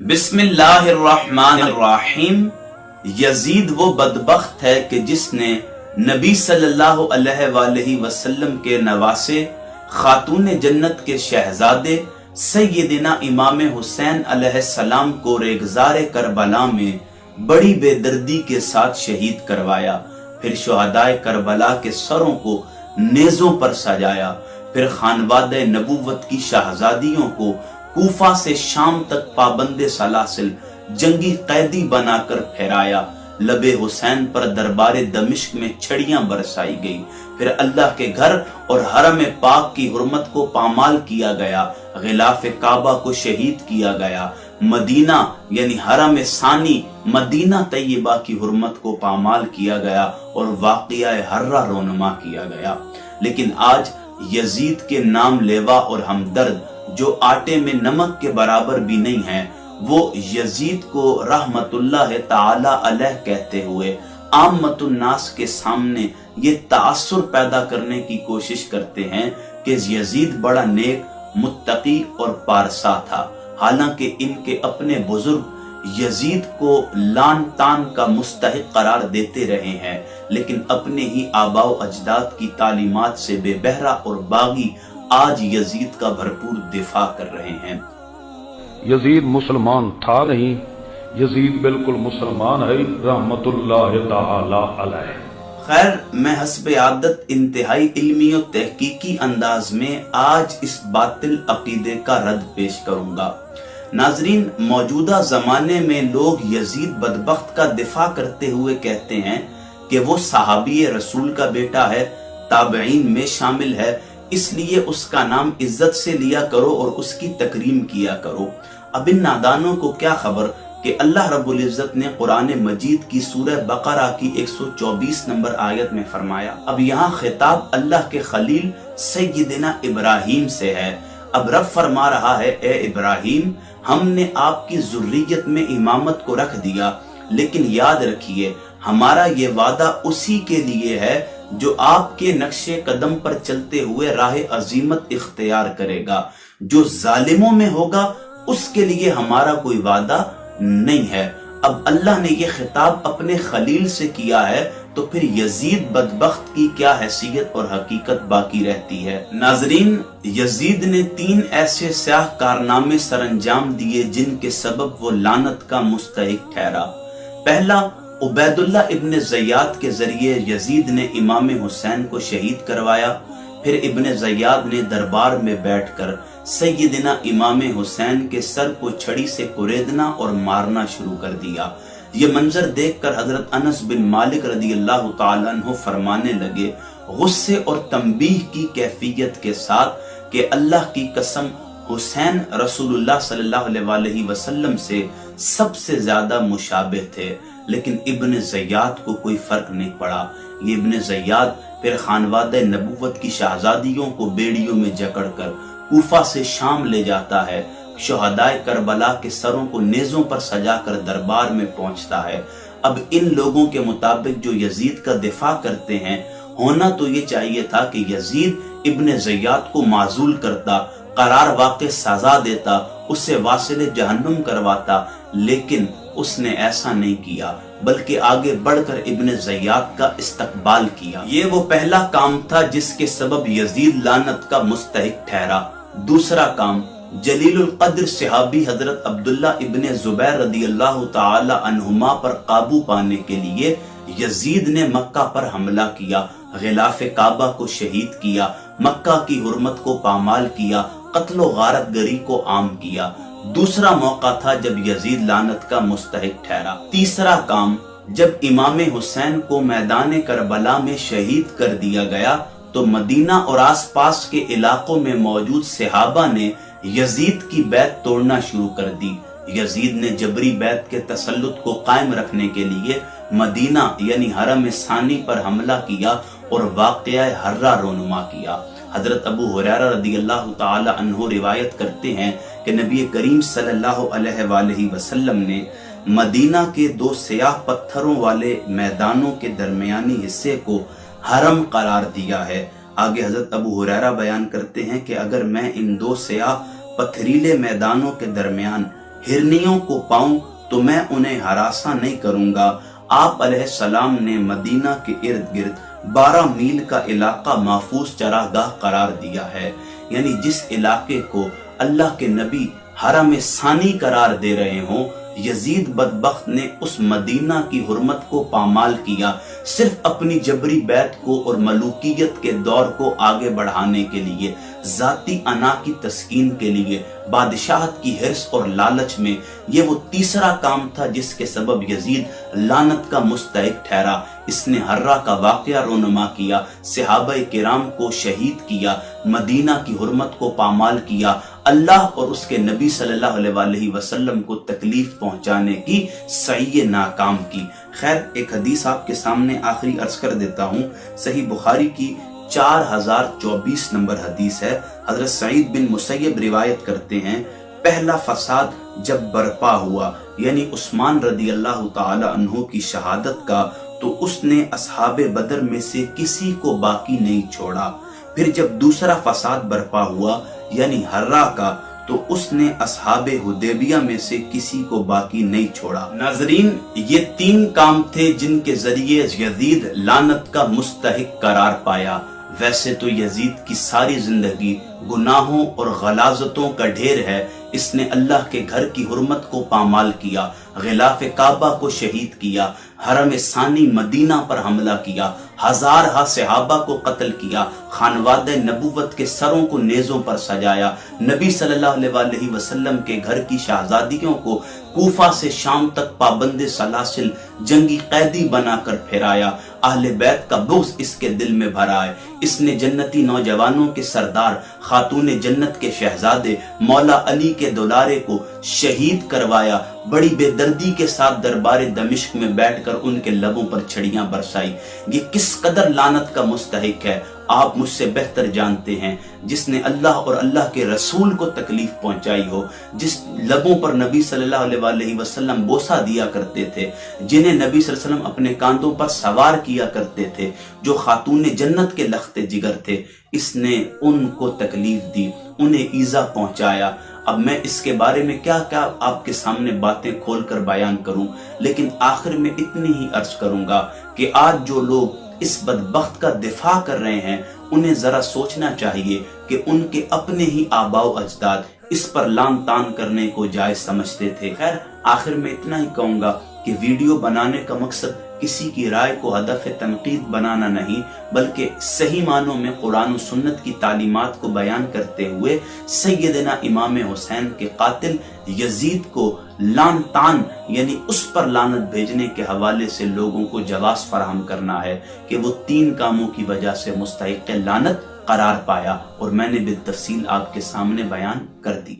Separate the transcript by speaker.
Speaker 1: बिस्मिल्लाहिर्रहमानिर्रहीम। यजीद वो बदबख्त है कि जिसने नबी सल्लल्लाहु अलैहि वसल्लम के नवासे खातून जन्नत के शहजादे सैयदना इमाम हुसैन अलैहिस्सलाम को रेगज़ार करबला में बड़ी बेदर्दी के साथ शहीद करवाया। फिर शुहदाए करबला के सरों को नेज़ों पर सजाया। फिर खानवादे नबूवत की शहजादियों को कूफा से शाम तक पाबंदे सलासिल जंगी कैदी बनाकर फहराया। लबे हुसैन पर दरबारे दमिश्क में छड़ियां बरसाई गई। फिर अल्लाह के घर और हरम पाक की हुर्मत को पामाल किया गया। गिलाफ काबा को शहीद किया गया। मदीना यानी हरम सानी मदीना तैयबा की हुर्मत को पामाल किया गया और वाक़िया हर्रा रोनमा किया गया। लेकिन आज यजीद के नाम लेवा और हमदर्द जो आटे में नमक के बराबर भी नहीं है, वो यजीद को रहमतुल्लाह ताला अलैह कहते हुए आम्मतुन्नास के सामने ये तासुर पैदा करने की कोशिश करते हैं कि यजीद बड़ा नेक, मुत्तकी और पारसा था। हालांकि इनके अपने बुजुर्ग यजीद को लान तान का मुस्तहिक करार देते रहे हैं, लेकिन अपने ही आबाओ अजदाद की तालीमात से बेबहरा और बागी आज यजीद का भरपूर दिफा कर रहे हैं।
Speaker 2: यजीद मुसलमान था नहीं, यजीद बिल्कुल मुसलमान है रहमतुल्लाह ताला अलैह।
Speaker 1: खैर, मैं हस्ब आदत इंतहाई इल्मी और तहकीकी अंदाज में आज इस बातिल अकीदे का रद्द पेश करूंगा। नाजरीन, मौजूदा जमाने में लोग यजीद बदबख्त का दिफा करते हुए कहते हैं कि वो सहाबी रसूल का बेटा है, ताबईन में शामिल है, इसलिए उसका नाम इज्जत से लिया करो और उसकी तकरीम किया करो। अब इन नादानों को क्या खबर कि अल्लाह रब्बुल इज्जत ने कुरान मजीद की सूरह बकरा की 124 नंबर आयत में फरमाया। अब यहाँ खिताब अल्लाह के खलील सैयदना इब्राहीम से है। अब रब फरमा रहा है, ए इब्राहीम, हमने आपकी ज़ुर्रियत में इमामत को रख दिया, लेकिन याद रखिए हमारा ये वादा उसी के लिए है जो आपके नक्शे कदम पर चलते हुए राह अजीमत इख्तियार करेगा। जो जालिमों में होगा उसके लिए हमारा कोई वादा नहीं है। अब अल्लाह ने यह खिताब अपने खलील से किया है, तो फिर यजीद बदबख्त की क्या हैसियत और हकीकत बाकी रहती है। नाजरीन, यजीद ने 3 ऐसे स्याह कारनामे सरंजाम दिए जिनके सबब वो लानत का मुस्तहिक ठहरा। पहला, उबैदुल्लाह इब्न ज़ियाद के जरिए यजीद ने इमाम हुसैन को शहीद करवाया। फिर इब्न ज़ियाद ने दरबार में बैठकर सैयदना इमाम हुसैन के सर को छड़ी से कुरेदना और मारना शुरू कर दिया। ये मंजर देखकर हजरत अनस बिन मालिक रदियल्लाहु ताला अन्हु फरमाने लगे, गुस्से और तंबीह की कैफियत के साथ, कि अल्लाह की कसम, हुसैन रसूलुल्लाह सल्लल्लाहु अलैहि वसल्लम से सबसे ज्यादा मुशाबिह थे। लेकिन इब्न ज़ियाद को कोई फर्क नहीं पड़ा। ये इब्न ज़ियाद फिर खानवादे नबूवत की शहजादियों को बेड़ियों में जकड़कर कूफा से शाम ले जाता है। शुहदाए करबला के सरों को नेज़ों पर सजाकर दरबार में पहुंचता है। अब इन लोगों के मुताबिक जो यजीद का दिफा करते हैं, होना तो ये चाहिए था कि यजीद इब्न ज़ियाद को माजूल करता, करार वाक़े सजा देता, उससे वासिल जहन्नुम करवाता, लेकिन उसने ऐसा नहीं किया, बल्कि आगे बढ़कर इब्न ज़ियाद का इस्तकबाल किया। ये वो पहला काम था जिसके सबब यजीद लानत का मुस्तहिक ठहरा। दूसरा काम, जलीलुल क़द्र सहाबी हजरत अब्दुल्ला इब्न ज़ुबैर रदियल्लाहु ताला अन्हुमा पर काबू पाने के लिए यजीद ने मक्का पर हमला किया, गिलाफ काबा को शहीद किया, मक्का की हुर्मत को पामाल किया, कत्ल व गारत गरी को आम किया। दूसरा मौका था जब यजीद लानत का मुस्तहिक ठहरा। तीसरा काम, जब इमाम हुसैन को मैदान करबला में शहीद कर दिया गया, तो मदीना और आसपास के इलाकों में मौजूद सहाबा ने यजीद की बैत तोड़ना शुरू कर दी। यजीद ने जबरी बैत के तसल्लुत को कायम रखने के लिए मदीना यानी हरम सानी पर हमला किया और वाक़िया हर्रा रोनुमा किया। हजरत अबू हुरैरा रदियल्लाहु ताला अन्हु रिवायत करते हैं कि नबी करीम सल्लल्लाहु अलैहि वसल्लम ने मदीना के 2 स्याह पत्थरों वाले मैदानों के दरमियानी हिस्से को हरम करार दिया है। आगे हजरत अबू हुरैरा बयान करते हैं कि अगर मैं इन 2 स्याह पथरीले मैदानों के दरमियान ہرنیوں کو پاؤں تو میں انہیں ہراساں نہیں کروں گا۔ آپ علیہ السلام نے مدینہ کے ارد گرد 12 میل کا علاقہ محفوظ چراگاہ قرار دیا ہے، یعنی جس علاقے کو اللہ کے نبی حرم ثانی قرار دے رہے ہوں، یزید بدبخت نے اس مدینہ کی حرمت کو پامال کیا، صرف اپنی جبری بیعت کو اور ملوکیت کے دور کو آگے بڑھانے کے لیے، ذاتی انا کی تسکین کے لیے، بادشاہت کی حرص اور لالچ میں۔ یہ وہ تیسرا کام تھا جس کے سبب یزید لعنت کا مستحق ٹھہرا۔ اس نے حرہ کا واقعہ رونما کیا، صحابہ کرام کو شہید کیا، مدینہ کی حرمت کو پامال کیا، اللہ اور اس کے نبی صلی اللہ علیہ وآلہ وسلم کو تکلیف پہنچانے کی سعی ناکام کی۔ خیر، ایک حدیث آپ کے سامنے آخری عرض کر دیتا ہوں۔ صحیح بخاری کی 4024 نمبر حدیث ہے۔ حضرت سعید بن مسیب روایت کرتے ہیں، پہلا فساد جب برپا ہوا، یعنی عثمان رضی اللہ تعالی عنہ کی شہادت کا، تو اس نے اصحاب بدر میں سے کسی کو باقی نہیں چھوڑا۔ پھر جب دوسرا فساد برپا ہوا، یعنی حرہ کا، تو اس نے اصحاب حدیبیہ میں سے کسی کو باقی نہیں چھوڑا۔ ناظرین، یہ 3 کام تھے جن کے ذریعے یزید لعنت کا مستحق قرار پایا۔ ویسے تو یزید کی ساری زندگی گناہوں اور غلاظتوں کا ڈھیر ہے۔ اس نے اللہ کے گھر کی حرمت کو پامال کیا، غلاف کعبہ کو شہید کیا، حرم ثانی مدینہ پر حملہ کیا، ہزارہ صحابہ کو قتل کیا، خانوادہ نبوت کے سروں کو نیزوں پر سجایا، نبی صلی اللہ علیہ وآلہ وسلم کے گھر کی شہزادیوں کو کوفہ سے شام تک پابند سلاسل جنگی قیدی بنا کر پھرایا، اہل بیت کا بغض اس کے دل میں بھرا ہے۔ اس نے جنتی نوجوانوں کے سردار، خاتون جنت کے شہزادے مولا علی کے دولارے کو شہید کروایا، بڑی بے دردی کے ساتھ دربار دمشق میں بیٹھ کر ان کے لبوں پر چھڑیاں برسائی۔ یہ کس قدر لعنت کا مستحق ہے آپ مجھ سے بہتر جانتے ہیں۔ جس نے اللہ اور اللہ کے رسول کو تکلیف پہنچائی ہو، جس لبوں پر نبی صلی اللہ علیہ وآلہ وسلم بوسہ دیا کرتے تھے، جنہیں نبی صلی اللہ علیہ وسلم اپنے کاندھوں پر سوار کیا کرتے تھے، جو خاتون جنت کے لخت جگر تھے، اس نے ان کو تکلیف دی، انہیں ایذا پہنچایا۔ اب میں اس کے بارے میں کیا آپ کے سامنے باتیں کھول کر بیان کروں، لیکن آخر میں اتنی ہی عرض کروں گا کہ آج جو لوگ اس بدبخت کا دفاع کر رہے ہیں، انہیں ذرا سوچنا چاہیے کہ ان کے اپنے ہی آباء و اجداد اس پر لان تان کرنے کو جائز سمجھتے تھے۔ خیر، آخر میں اتنا ہی کہوں گا کہ ویڈیو بنانے کا مقصد کسی کی رائے کو ہدف تنقید بنانا نہیں، بلکہ صحیح معنوں میں قرآن و سنت کی تعلیمات کو بیان کرتے ہوئے سیدنا امام حسین کے قاتل یزید کو لان تان، یعنی اس پر لعنت بھیجنے کے حوالے سے لوگوں کو جواز فراہم کرنا ہے کہ وہ 3 کاموں کی وجہ سے مستحق لعنت قرار پایا، اور میں نے بالتفصیل آپ کے سامنے بیان کر دی۔